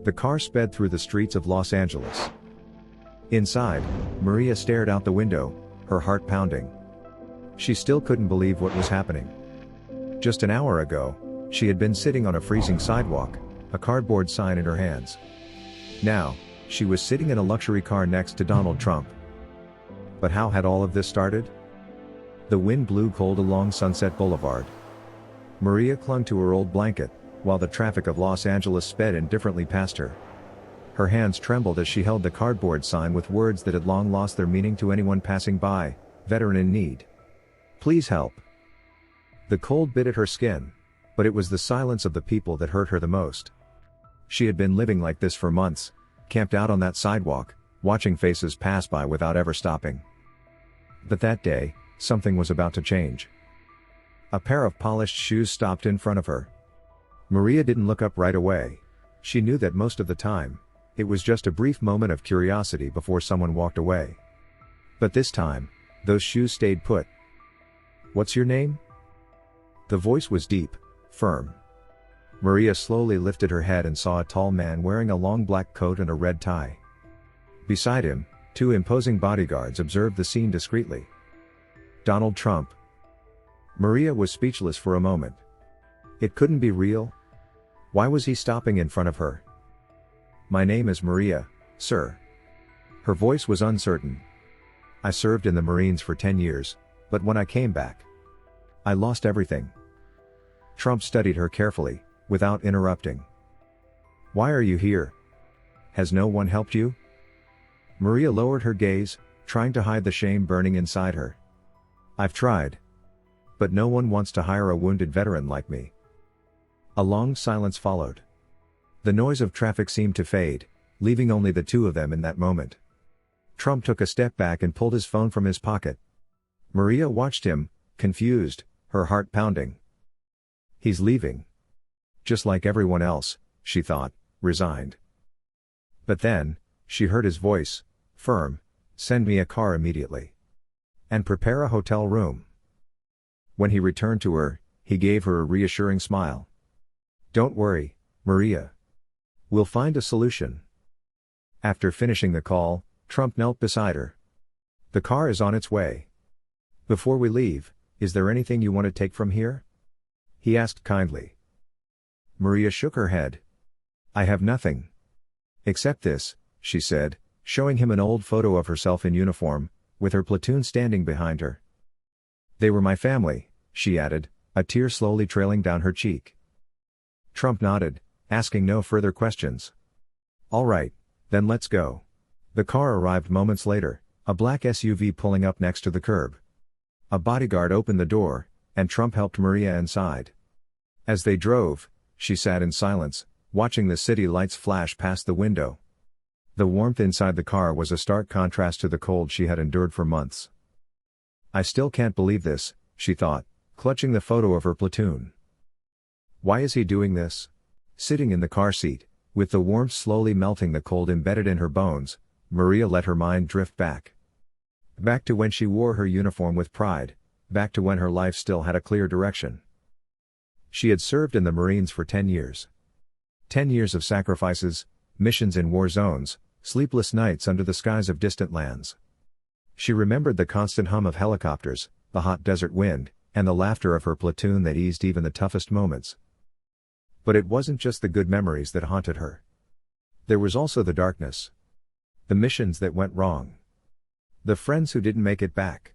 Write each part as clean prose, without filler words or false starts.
The car sped through the streets of Los Angeles. Inside, Maria stared out the window, her heart pounding. She still couldn't believe what was happening. Just an hour ago, she had been sitting on a freezing sidewalk, a cardboard sign in her hands. Now, she was sitting in a luxury car next to Donald Trump. But how had all of this started? The wind blew cold along Sunset Boulevard. Maria clung to her old blanket, while the traffic of Los Angeles sped indifferently past her. Her hands trembled as she held the cardboard sign with words that had long lost their meaning to anyone passing by: veteran in need. Please help. The cold bit at her skin, but it was the silence of the people that hurt her the most. She had been living like this for months, camped out on that sidewalk, watching faces pass by without ever stopping. But that day, something was about to change. A pair of polished shoes stopped in front of her. Maria didn't look up right away. She knew that most of the time, it was just a brief moment of curiosity before someone walked away. But this time, those shoes stayed put. "What's your name?" The voice was deep, firm. Maria slowly lifted her head and saw a tall man wearing a long black coat and a red tie. Beside him, two imposing bodyguards observed the scene discreetly. Donald Trump. Maria was speechless for a moment. It couldn't be real. Why was he stopping in front of her? "My name is Maria, sir." Her voice was uncertain. "I served in the Marines for 10 years, but when I came back, I lost everything." Trump studied her carefully, without interrupting. "Why are you here? Has no one helped you?" Maria lowered her gaze, trying to hide the shame burning inside her. "I've tried. But no one wants to hire a wounded veteran like me." A long silence followed. The noise of traffic seemed to fade, leaving only the two of them in that moment. Trump took a step back and pulled his phone from his pocket. Maria watched him, confused, her heart pounding. He's leaving. Just like everyone else, she thought, resigned. But then, she heard his voice, firm: "Send me a car immediately. And prepare a hotel room." When he returned to her, he gave her a reassuring smile. "Don't worry, Maria. We'll find a solution." After finishing the call, Trump knelt beside her. "The car is on its way. Before we leave, is there anything you want to take from here?" he asked kindly. Maria shook her head. "I have nothing. Except this," she said, showing him an old photo of herself in uniform, with her platoon standing behind her. "They were my family," she added, a tear slowly trailing down her cheek. Trump nodded, asking no further questions. "All right, then let's go." The car arrived moments later, a black SUV pulling up next to the curb. A bodyguard opened the door, and Trump helped Maria inside. As they drove, she sat in silence, watching the city lights flash past the window. The warmth inside the car was a stark contrast to the cold she had endured for months. "I still can't believe this," she thought, clutching the photo of her platoon. Why is he doing this? Sitting in the car seat, with the warmth slowly melting the cold embedded in her bones, Maria let her mind drift back. Back to when she wore her uniform with pride, back to when her life still had a clear direction. She had served in the Marines for 10 years. 10 years of sacrifices, missions in war zones, sleepless nights under the skies of distant lands. She remembered the constant hum of helicopters, the hot desert wind, and the laughter of her platoon that eased even the toughest moments. But it wasn't just the good memories that haunted her. There was also the darkness. The missions that went wrong. The friends who didn't make it back.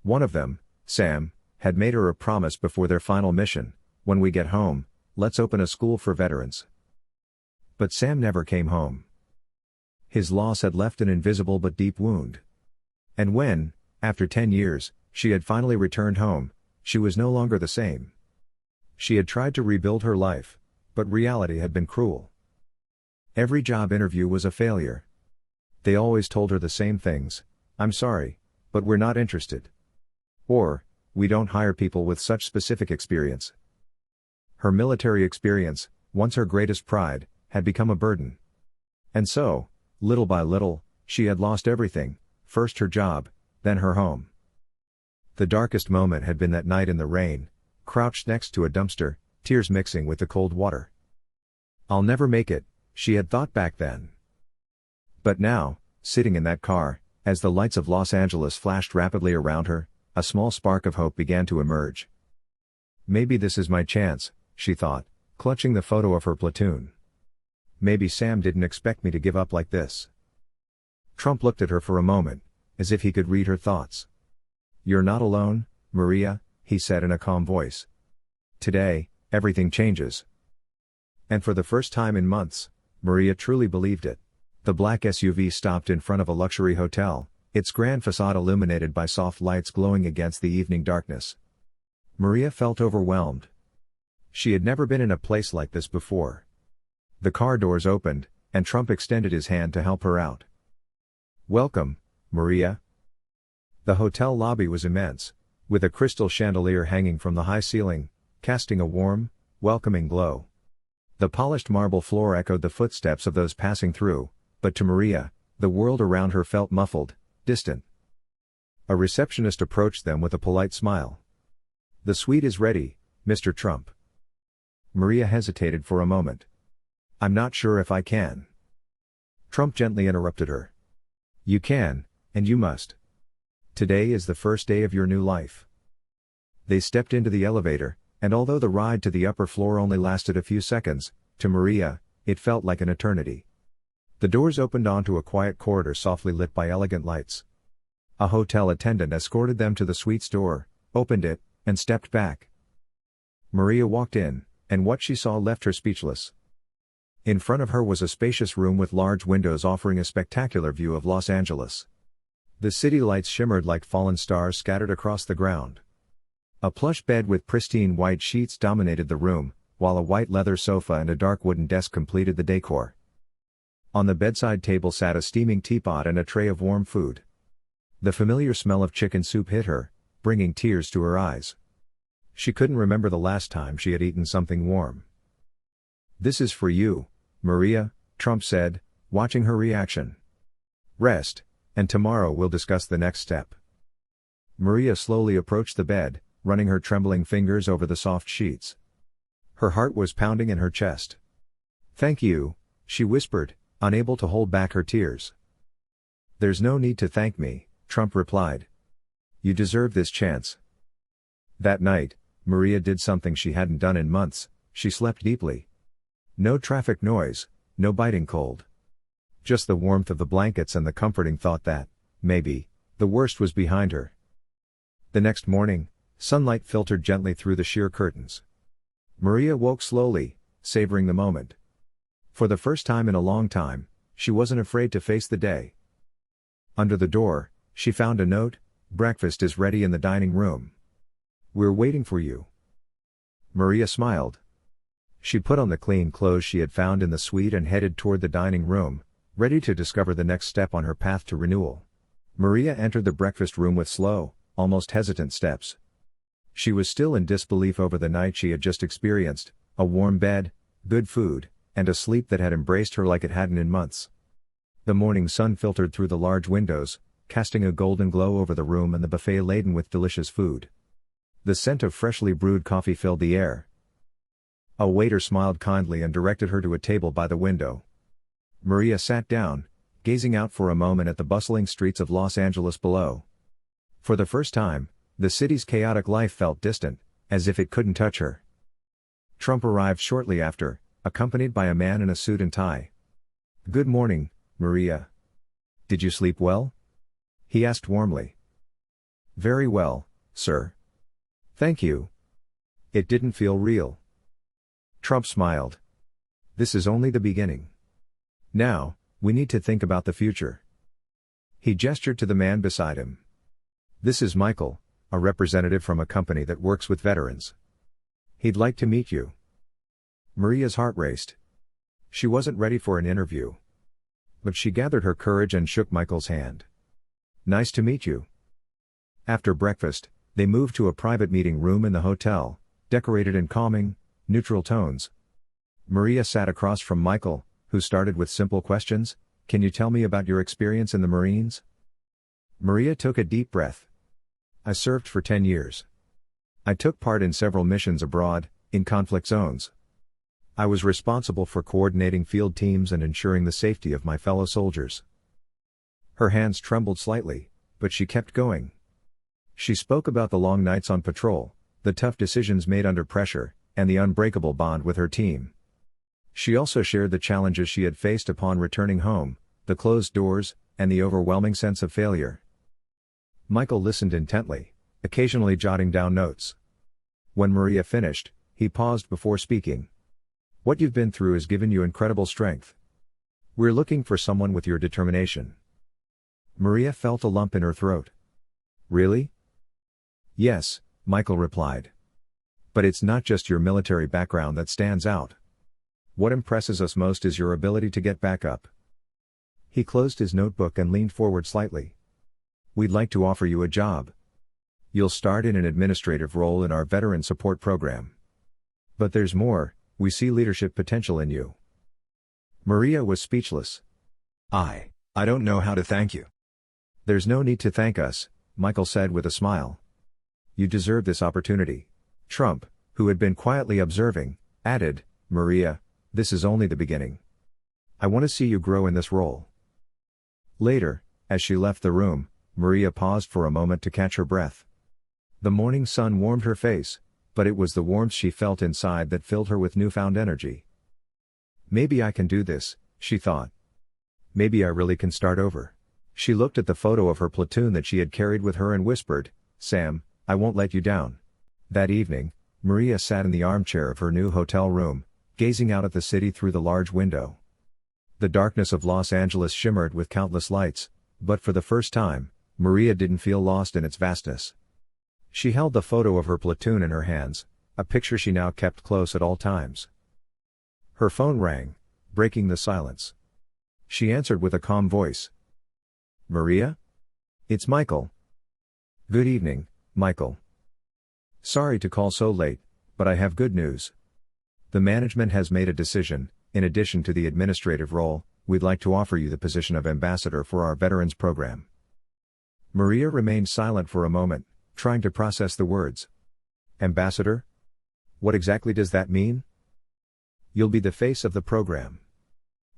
One of them, Sam, had made her a promise before their final mission: "When we get home, let's open a school for veterans." But Sam never came home. His loss had left an invisible but deep wound. And when, after 10 years, she had finally returned home, she was no longer the same. She had tried to rebuild her life, but reality had been cruel. Every job interview was a failure. They always told her the same things: "I'm sorry, but we're not interested." Or, "We don't hire people with such specific experience." Her military experience, once her greatest pride, had become a burden. And so, little by little, she had lost everything: first her job, then her home. The darkest moment had been that night in the rain, crouched next to a dumpster, tears mixing with the cold water. "I'll never make it," she had thought back then. But now, sitting in that car, as the lights of Los Angeles flashed rapidly around her, a small spark of hope began to emerge. Maybe this is my chance, she thought, clutching the photo of her platoon. Maybe Sam didn't expect me to give up like this. Trump looked at her for a moment, as if he could read her thoughts. "You're not alone, Maria," he said in a calm voice. "Today, everything changes." And for the first time in months, Maria truly believed it. The black SUV stopped in front of a luxury hotel, its grand facade illuminated by soft lights glowing against the evening darkness. Maria felt overwhelmed. She had never been in a place like this before. The car doors opened, and Trump extended his hand to help her out. "Welcome, Maria." The hotel lobby was immense, with a crystal chandelier hanging from the high ceiling, casting a warm, welcoming glow. The polished marble floor echoed the footsteps of those passing through, but to Maria, the world around her felt muffled, distant. A receptionist approached them with a polite smile. "The suite is ready, Mr. Trump." Maria hesitated for a moment. "I'm not sure if I can." Trump gently interrupted her. "You can, and you must. Today is the first day of your new life." They stepped into the elevator, and although the ride to the upper floor only lasted a few seconds, to Maria, it felt like an eternity. The doors opened onto a quiet corridor softly lit by elegant lights. A hotel attendant escorted them to the suite's door, opened it, and stepped back. Maria walked in, and what she saw left her speechless. In front of her was a spacious room with large windows offering a spectacular view of Los Angeles. The city lights shimmered like fallen stars scattered across the ground. A plush bed with pristine white sheets dominated the room, while a white leather sofa and a dark wooden desk completed the decor. On the bedside table sat a steaming teapot and a tray of warm food. The familiar smell of chicken soup hit her, bringing tears to her eyes. She couldn't remember the last time she had eaten something warm. "This is for you, Maria," Trump said, watching her reaction. "Rest, and tomorrow we'll discuss the next step." Maria slowly approached the bed, running her trembling fingers over the soft sheets. Her heart was pounding in her chest. "Thank you," she whispered, unable to hold back her tears. "There's no need to thank me," Trump replied. "You deserve this chance." That night, Maria did something she hadn't done in months. She slept deeply. No traffic noise, no biting cold. Just the warmth of the blankets and the comforting thought that, maybe, the worst was behind her. The next morning, sunlight filtered gently through the sheer curtains. Maria woke slowly, savoring the moment. For the first time in a long time, she wasn't afraid to face the day. Under the door, she found a note: "Breakfast is ready in the dining room. We're waiting for you." Maria smiled. She put on the clean clothes she had found in the suite and headed toward the dining room, ready to discover the next step on her path to renewal. Maria entered the breakfast room with slow, almost hesitant steps. She was still in disbelief over the night she had just experienced: a warm bed, good food, and a sleep that had embraced her like it hadn't in months. The morning sun filtered through the large windows, casting a golden glow over the room and the buffet laden with delicious food. The scent of freshly brewed coffee filled the air. A waiter smiled kindly and directed her to a table by the window. Maria sat down, gazing out for a moment at the bustling streets of Los Angeles below. For the first time, the city's chaotic life felt distant, as if it couldn't touch her. Trump arrived shortly after, accompanied by a man in a suit and tie. "Good morning, Maria. Did you sleep well?" he asked warmly. "Very well, sir. Thank you. It didn't feel real." Trump smiled. "This is only the beginning. Now, we need to think about the future." He gestured to the man beside him. "This is Michael, a representative from a company that works with veterans. He'd like to meet you." Maria's heart raced. She wasn't ready for an interview. But she gathered her courage and shook Michael's hand. "Nice to meet you." After breakfast, they moved to a private meeting room in the hotel, decorated in calming, neutral tones. Maria sat across from Michael, who started with simple questions. "Can you tell me about your experience in the Marines?" Maria took a deep breath. "I served for 10 years. I took part in several missions abroad, in conflict zones. I was responsible for coordinating field teams and ensuring the safety of my fellow soldiers. Her hands trembled slightly, but she kept going. She spoke about the long nights on patrol, the tough decisions made under pressure, and the unbreakable bond with her team. She also shared the challenges she had faced upon returning home, the closed doors, and the overwhelming sense of failure. Michael listened intently, occasionally jotting down notes. When Maria finished, he paused before speaking. "What you've been through has given you incredible strength. We're looking for someone with your determination." Maria felt a lump in her throat. "Really?" "Yes," Michael replied. "But it's not just your military background that stands out. What impresses us most is your ability to get back up." He closed his notebook and leaned forward slightly. "We'd like to offer you a job. You'll start in an administrative role in our veteran support program. But there's more, we see leadership potential in you." Maria was speechless. I don't know how to thank you." "There's no need to thank us," Michael said with a smile. "You deserve this opportunity." Trump, who had been quietly observing, added, "Maria, this is only the beginning. I want to see you grow in this role." Later, as she left the room, Maria paused for a moment to catch her breath. The morning sun warmed her face, but it was the warmth she felt inside that filled her with newfound energy. "Maybe I can do this," she thought. "Maybe I really can start over." She looked at the photo of her platoon that she had carried with her and whispered, "Sam, I won't let you down." That evening, Maria sat in the armchair of her new hotel room, gazing out at the city through the large window. The darkness of Los Angeles shimmered with countless lights, but for the first time, Maria didn't feel lost in its vastness. She held the photo of her platoon in her hands, a picture she now kept close at all times. Her phone rang, breaking the silence. She answered with a calm voice. "Maria? It's Michael." "Good evening, Michael. Sorry to call so late, but I have good news. The management has made a decision. In addition to the administrative role, we'd like to offer you the position of ambassador for our veterans program." Maria remained silent for a moment, trying to process the words. "Ambassador? What exactly does that mean?" "You'll be the face of the program.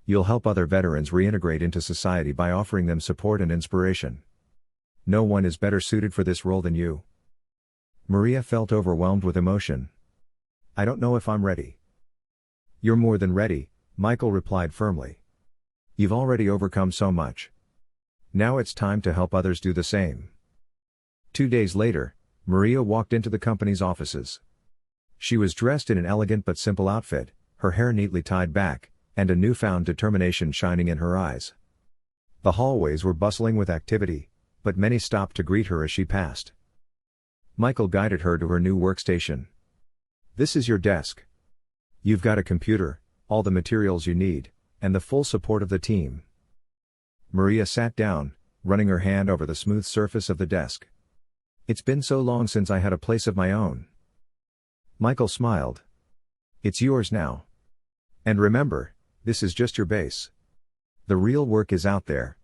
You'll help other veterans reintegrate into society by offering them support and inspiration. No one is better suited for this role than you." Maria felt overwhelmed with emotion. "I don't know if I'm ready." "You're more than ready," Michael replied firmly. "You've already overcome so much. Now it's time to help others do the same." 2 days later, Maria walked into the company's offices. She was dressed in an elegant but simple outfit, her hair neatly tied back, and a newfound determination shining in her eyes. The hallways were bustling with activity, but many stopped to greet her as she passed. Michael guided her to her new workstation. "This is your desk. You've got a computer, all the materials you need, and the full support of the team." Maria sat down, running her hand over the smooth surface of the desk. "It's been so long since I had a place of my own." Michael smiled. "It's yours now. And remember, this is just your base. The real work is out there."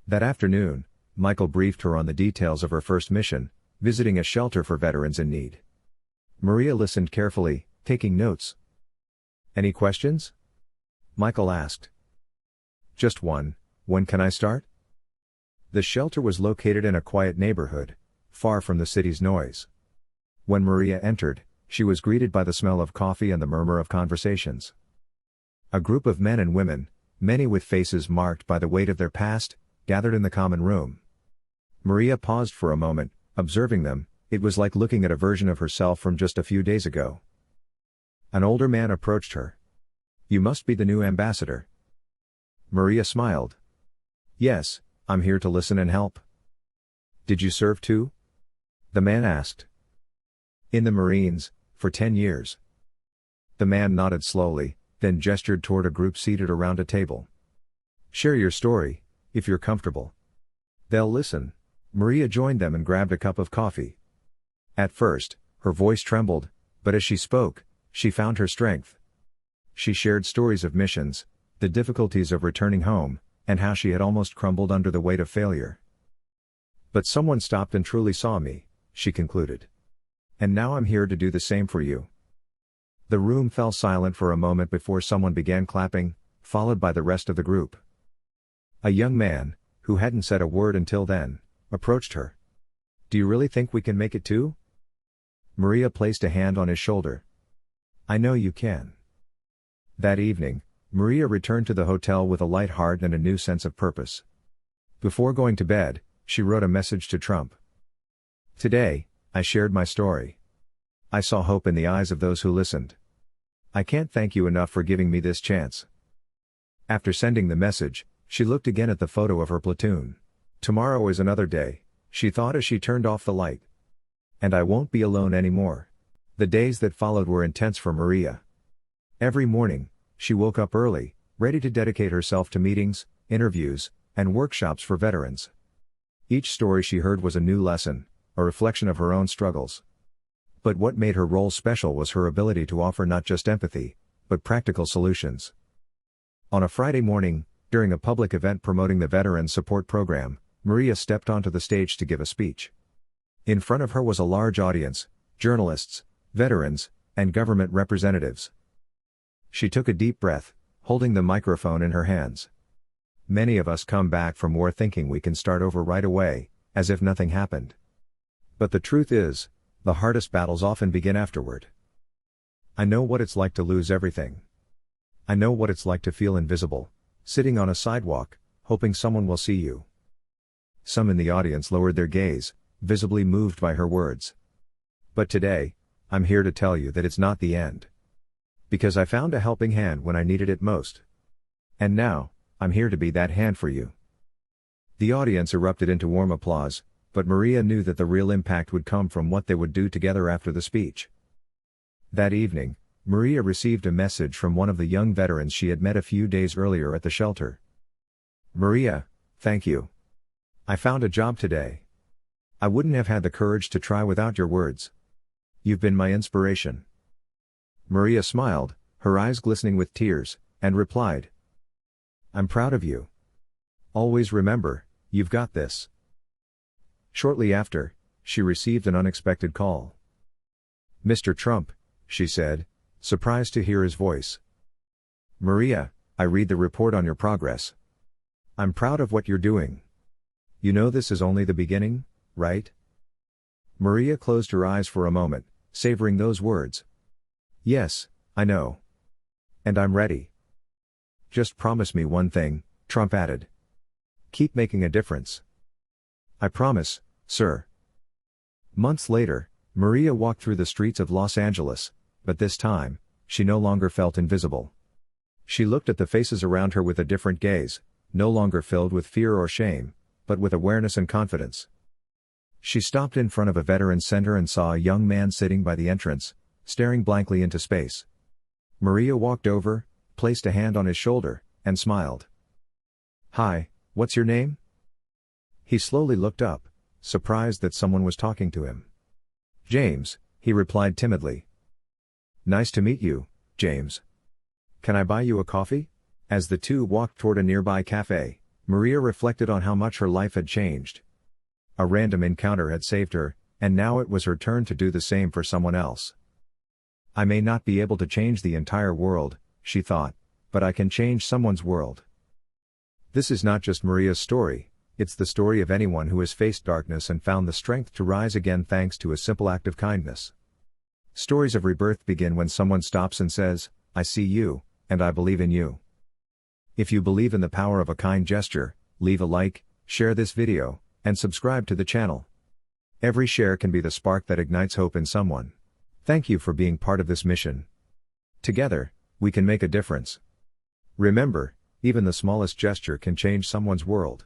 That afternoon, Michael briefed her on the details of her first mission, visiting a shelter for veterans in need. Maria listened carefully, taking notes. "Any questions?" Michael asked. "Just one, when can I start?" The shelter was located in a quiet neighborhood, far from the city's noise. When Maria entered, she was greeted by the smell of coffee and the murmur of conversations. A group of men and women, many with faces marked by the weight of their past, gathered in the common room. Maria paused for a moment, observing them. It was like looking at a version of herself from just a few days ago. An older man approached her. "You must be the new ambassador." Maria smiled. "Yes, I'm here to listen and help." "Did you serve too?" the man asked. "In the Marines, for 10 years. The man nodded slowly, then gestured toward a group seated around a table. "Share your story, if you're comfortable. They'll listen." Maria joined them and grabbed a cup of coffee. At first, her voice trembled, but as she spoke, she found her strength. She shared stories of missions, the difficulties of returning home, and how she had almost crumbled under the weight of failure. "But someone stopped and truly saw me," she concluded. "And now I'm here to do the same for you." The room fell silent for a moment before someone began clapping, followed by the rest of the group. A young man, who hadn't said a word until then, approached her. "Do you really think we can make it too?" Maria placed a hand on his shoulder. "I know you can." That evening, Maria returned to the hotel with a light heart and a new sense of purpose. Before going to bed, she wrote a message to Trump. "Today, I shared my story. I saw hope in the eyes of those who listened. I can't thank you enough for giving me this chance." After sending the message, she looked again at the photo of her platoon. "Tomorrow is another day," she thought as she turned off the light. "And I won't be alone anymore." The days that followed were intense for Maria. Every morning, she woke up early, ready to dedicate herself to meetings, interviews, and workshops for veterans. Each story she heard was a new lesson, a reflection of her own struggles. But what made her role special was her ability to offer not just empathy, but practical solutions. On a Friday morning, during a public event promoting the Veterans Support Program, Maria stepped onto the stage to give a speech. In front of her was a large audience, journalists, veterans, and government representatives. She took a deep breath, holding the microphone in her hands. Many of us come back from war thinking we can start over right away, as if nothing happened. But the truth is, the hardest battles often begin afterward. I know what it's like to lose everything. I know what it's like to feel invisible, sitting on a sidewalk, hoping someone will see you. Some in the audience lowered their gaze, visibly moved by her words. But today, I'm here to tell you that it's not the end. Because I found a helping hand when I needed it most. And now, I'm here to be that hand for you. The audience erupted into warm applause, but Maria knew that the real impact would come from what they would do together after the speech. That evening, Maria received a message from one of the young veterans she had met a few days earlier at the shelter. "Maria, thank you. I found a job today. I wouldn't have had the courage to try without your words. You've been my inspiration." Maria smiled, her eyes glistening with tears, and replied, "I'm proud of you. Always remember, you've got this." Shortly after, she received an unexpected call. "Mr. Trump," she said, surprised to hear his voice. "Maria, I read the report on your progress. I'm proud of what you're doing. You know this is only the beginning, right?" Maria closed her eyes for a moment, savoring those words. "Yes, I know. And I'm ready." "Just promise me one thing," Trump added. "Keep making a difference." "I promise, sir." Months later, Maria walked through the streets of Los Angeles, but this time, she no longer felt invisible. She looked at the faces around her with a different gaze, no longer filled with fear or shame, but with awareness and confidence. She stopped in front of a veterans center and saw a young man sitting by the entrance, staring blankly into space. Maria walked over, placed a hand on his shoulder, and smiled. "Hi, what's your name?" He slowly looked up, surprised that someone was talking to him. "James," he replied timidly. "Nice to meet you, James. Can I buy you a coffee?" As the two walked toward a nearby cafe, Maria reflected on how much her life had changed. A random encounter had saved her, and now it was her turn to do the same for someone else. "I may not be able to change the entire world," she thought, "but I can change someone's world." This is not just Maria's story, it's the story of anyone who has faced darkness and found the strength to rise again thanks to a simple act of kindness. Stories of rebirth begin when someone stops and says, "I see you, and I believe in you." If you believe in the power of a kind gesture, leave a like, share this video, and subscribe to the channel. Every share can be the spark that ignites hope in someone. Thank you for being part of this mission. Together, we can make a difference. Remember, even the smallest gesture can change someone's world.